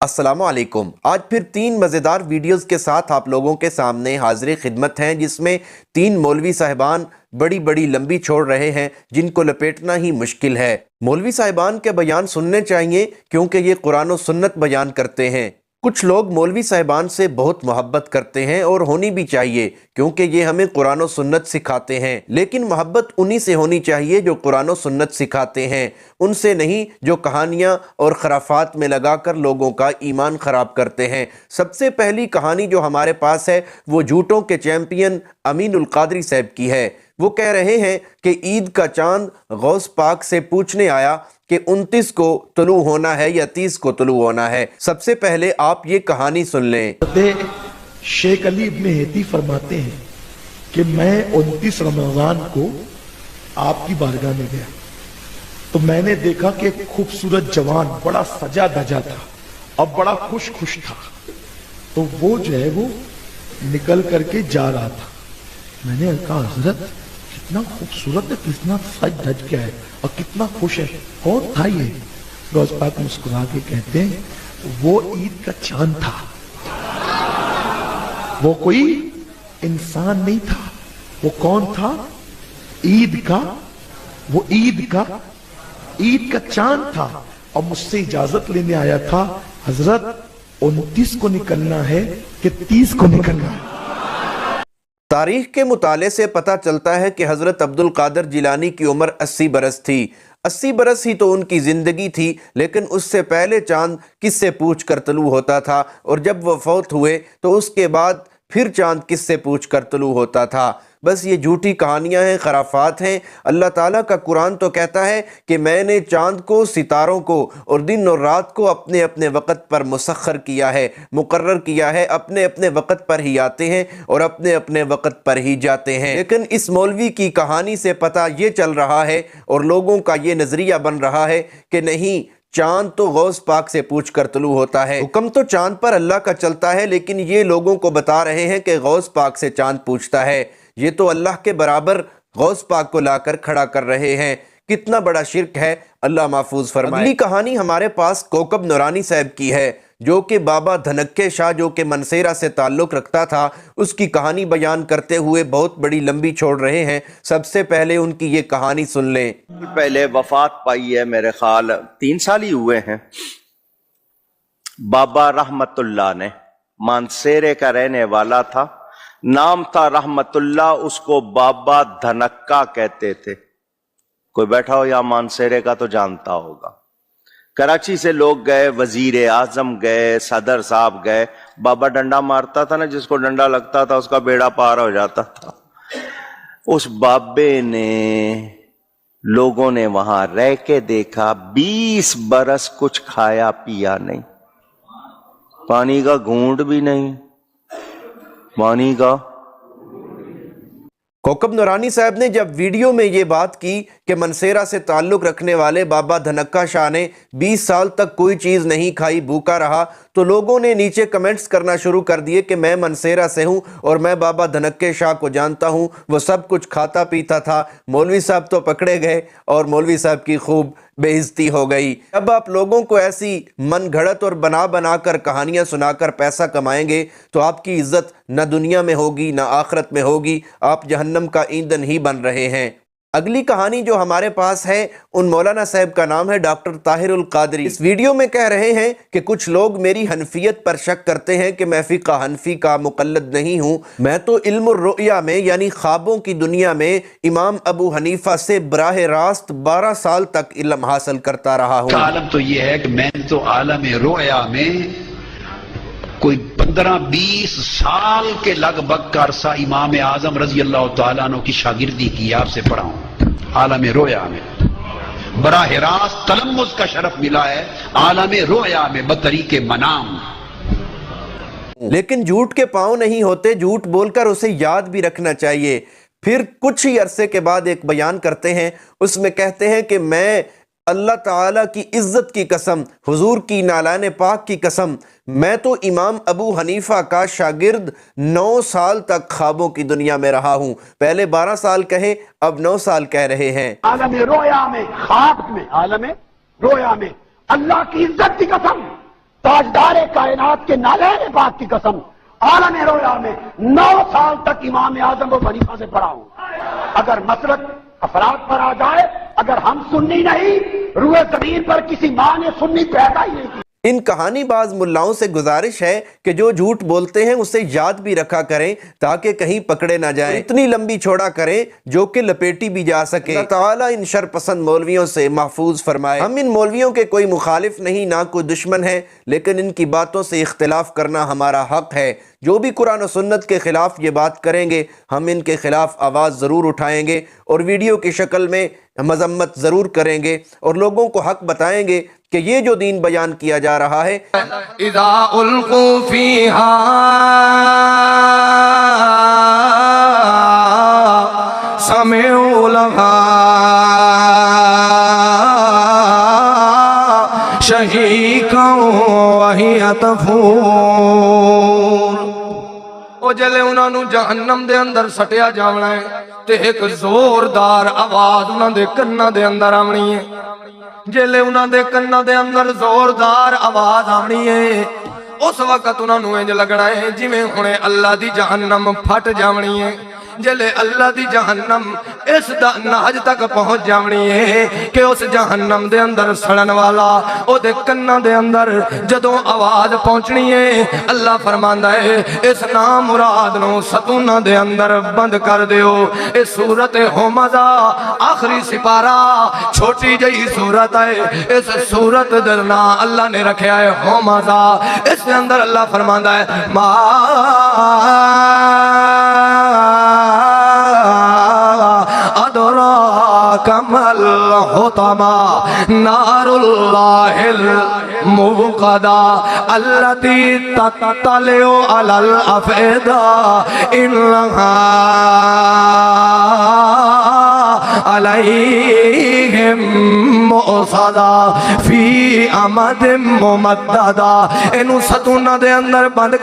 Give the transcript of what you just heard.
अस्सलामु अलैकुम। आज फिर 3 मज़ेदार वीडियोस के साथ आप लोगों के सामने हाजिर खिदमत हैं, जिसमें 3 मौलवी साहिबान बड़ी बड़ी लंबी छोड़ रहे हैं जिनको लपेटना ही मुश्किल है। मौलवी साहिबान के बयान सुनने चाहिए क्योंकि ये कुरान और सुन्नत बयान करते हैं। कुछ लोग मौलवी साहिबान से बहुत मोहब्बत करते हैं और होनी भी चाहिए क्योंकि ये हमें कुरान और सुन्नत सिखाते हैं, लेकिन मोहब्बत उन्हीं से होनी चाहिए जो कुरान और सुन्नत सिखाते हैं, उनसे नहीं जो कहानियाँ और खराफात में लगाकर लोगों का ईमान ख़राब करते हैं। सबसे पहली कहानी जो हमारे पास है वो झूठों के चैम्पियन अमीनुल कादरी साहब की है। वो कह रहे हैं कि ईद का चांद गौस पाक से पूछने आया कि 29 को तुलू होना है या 30 को तुलू होना है। सबसे पहले आप ये कहानी सुन लें। शेख अली इब्न हेती फरमाते हैं कि मैं 29 रमजान को आपकी बारगाह में गया तो मैंने देखा कि एक खूबसूरत जवान बड़ा सजा धजा था और बड़ा खुश था, तो वो जो है वो निकल करके जा रहा था। मैंने कहा हजरत कितना खूबसूरत है, कितना सज धज गया है और कितना खुश है, कौन था ये? गौस पाक मुस्कुरा के कहते हैं वो ईद का चांद था, वो कोई इंसान नहीं था। वो कौन था? ईद का चांद था और मुझसे इजाजत लेने आया था, हजरत 29 को निकलना है कि 30 को निकलना है। तारीख के मुताले से पता चलता है कि हज़रत अब्दुल कादिर जिलानी की उम्र 80 बरस थी। 80 बरस ही तो उनकी ज़िंदगी थी, लेकिन उससे पहले चांद किससे पूछ कर तलू होता था, और जब वो फौत हुए तो उसके बाद फिर चांद किससे पूछ कर तलू होता था। बस ये झूठी कहानियाँ हैं, खराफात हैं। अल्लाह ताला का कुरान तो कहता है कि मैंने चांद को, सितारों को और दिन और रात को अपने अपने वक़्त पर मुसख्खर किया है, मुकर्रर किया है। अपने अपने वक़्त पर ही आते हैं और अपने अपने वक़्त पर ही जाते हैं। लेकिन इस मौलवी की कहानी से पता ये चल रहा है और लोगों का ये नज़रिया बन रहा है कि नहीं, चांद तो गौस पाक से पूछ कर तुलू होता है। हुक्म तो चांद पर अल्लाह का चलता है, लेकिन ये लोगों को बता रहे हैं कि गौस पाक से चांद पूछता है। ये तो अल्लाह के बराबर गौस पाक को लाकर खड़ा कर रहे हैं। कितना बड़ा शिर्क है, अल्लाह महफूज फरमाए। अगली कहानी हमारे पास कोकब नूरानी साहब की है, जो कि बाबा धनक्के शाह जो कि मनसेरा से ताल्लुक़ रखता था, उसकी कहानी बयान करते हुए बहुत बड़ी लंबी छोड़ रहे हैं। सबसे पहले उनकी ये कहानी सुन लें। पहले वफात पाई है, मेरे ख्याल 3 साल ही हुए हैं। बाबा रहमतुल्लाह ने, मानसेरे का रहने वाला था, नाम था रहमतुल्लाह, उसको बाबा धनक्का कहते थे। कोई बैठा हो यहाँ मानसेरे का तो जानता होगा। कराची से लोग गए, वजीर आजम गए, सदर साहब गए। बाबा डंडा मारता था ना, जिसको डंडा लगता था उसका बेड़ा पार हो जाता था। उस बाबे ने, लोगों ने वहां रह के देखा, 20 बरस कुछ खाया पिया नहीं, पानी का घूंट भी नहीं, पानी का। कोकब नूरानी साहब ने जब वीडियो में ये बात की कि मनसेरा से ताल्लुक़ रखने वाले बाबा धनक्का शाह ने 20 साल तक कोई चीज़ नहीं खाई, भूखा रहा, तो लोगों ने नीचे कमेंट्स करना शुरू कर दिए कि मैं मनसेरा से हूँ और मैं बाबा धनक्के शाह को जानता हूँ, वो सब कुछ खाता पीता था। मौलवी साहब तो पकड़े गए और मौलवी साहब की खूब बेइज्जती हो गई। अब आप लोगों को ऐसी मन घड़त और बना कर कहानियां सुनाकर पैसा कमाएंगे तो आपकी इज्जत न दुनिया में होगी न आखिरत में होगी। आप जहन्नम का ईंधन ही बन रहे हैं। अगली कहानी जो हमारे पास है, उन मौलाना साहब का नाम है डॉक्टर ताहिरुल कादरी। इस वीडियो में कह रहे हैं कि कुछ लोग मेरी हनफियत पर शक करते हैं कि मैं फ़िक़्ह हनफी का मुक़ल्लिद नहीं हूँ। मैं तो इल्मुर रुया में यानी ख्वाबों की दुनिया में इमाम अबू हनीफा से बराह रास्त 12 साल तक इल्म हासिल करता रहा हूँ। आलम तो ये है कि मैंने तो आलम रुया में कोई 15-20 साल के लगभग का अरसा इमाम आजम रजी अल्लाह तआला अन्हु की शागिर्दी की, आपसे पढ़ा हूं। आलम रोया में बराह रास्त तलम्मुज़ का शरफ मिला है, आलम रोया में बतरीके मनाम। लेकिन झूठ के पांव नहीं होते, झूठ बोलकर उसे याद भी रखना चाहिए। फिर कुछ ही अरसे के बाद एक बयान करते हैं, उसमें कहते हैं कि मैं अल्लाह ताला की इज्जत की कसम, हुजूर की नालान पाक की कसम, मैं तो इमाम अबू हनीफा का शागिर्द 9 साल तक ख्वाबों की दुनिया में रहा हूं। पहले 12 साल कहे, अब 9 साल कह रहे हैं। आलम रोया में, ख्वाब में, आलम रोया में अल्लाह की इज्जत की कसम, تاجدار کائنات کے نالین پاک کی قسم، عالم رویا میں 9 سال تک امام اعظم و خلیفہ سے پڑھا ہوں. اگر مسلک افراد پر آ جائے، اگر ہم سنی نہیں، روئے زمین پر کسی ماں نے سنی پیدا ہی نہیں کی. ان کہانی باز ملاؤں سے گزارش ہے کہ جو جھوٹ بولتے ہیں اسے یاد بھی رکھا کریں تاکہ کہیں پکڑے نہ جائیں. اتنی لمبی چھوڑا کریں جو کہ لپیٹی بھی جا سکے. اللہ تعالیٰ ان شر پسند مولویوں سے محفوظ فرمائے. ہم ان مولویوں کے کوئی مخالف نہیں، نہ کوئی دشمن ہے، لیکن ان کی باتوں سے اختلاف کرنا ہمارا حق ہے. جو بھی قرآن و سنت کے خلاف یہ بات کریں گے ہم ان کے خلاف آواز ضرور اٹھائیں گے اور ویڈیو کی شکل میں مذمت ضرور کریں گے اور لوگوں کو حق بتائیں گے کہ یہ جو دین بیان کیا جا رہا ہے. اذا القوا فیہا سمعوا لہا شہیقا وہی تفور. او جلے انہاں نو جہنم دے اندر سٹیا جاونا ہے تے ایک زوردار آواز انہاں دے کناں دے اندر آونی ہے. جلے انہاں دے کناں دے اندر زوردار آواز آونی ہے، اس وقت انہاں نو انج لگنا ہے جویں ہنے اللہ دی جہنم پھٹ جاونی ہے. جلے اللہ دی جہنم اس دا ناج تک پہنچ جاونی ہے کہ اس جہنم دے اندر سڑن والا او دے کناں دے اندر جدوں آواز پہنچنی ہے، اللہ فرماندا ہے اس نام مراد نو ستوناں دے اندر بند کر دیو. اس سورت ہمزہ آخری سپارہ چھوٹی جئی سورت ہے، اس سورت درنا اللہ نے رکھیا ہے ہمزہ. اس دے اندر اللہ فرماندا ہے ما ادراک مل حطمہ نار اللہ الموقدہ التي تطلع على الافئدہ انہا علیہم مؤصدہ فی امد ممددہ. انہوں ستونہ دے اندر بند کر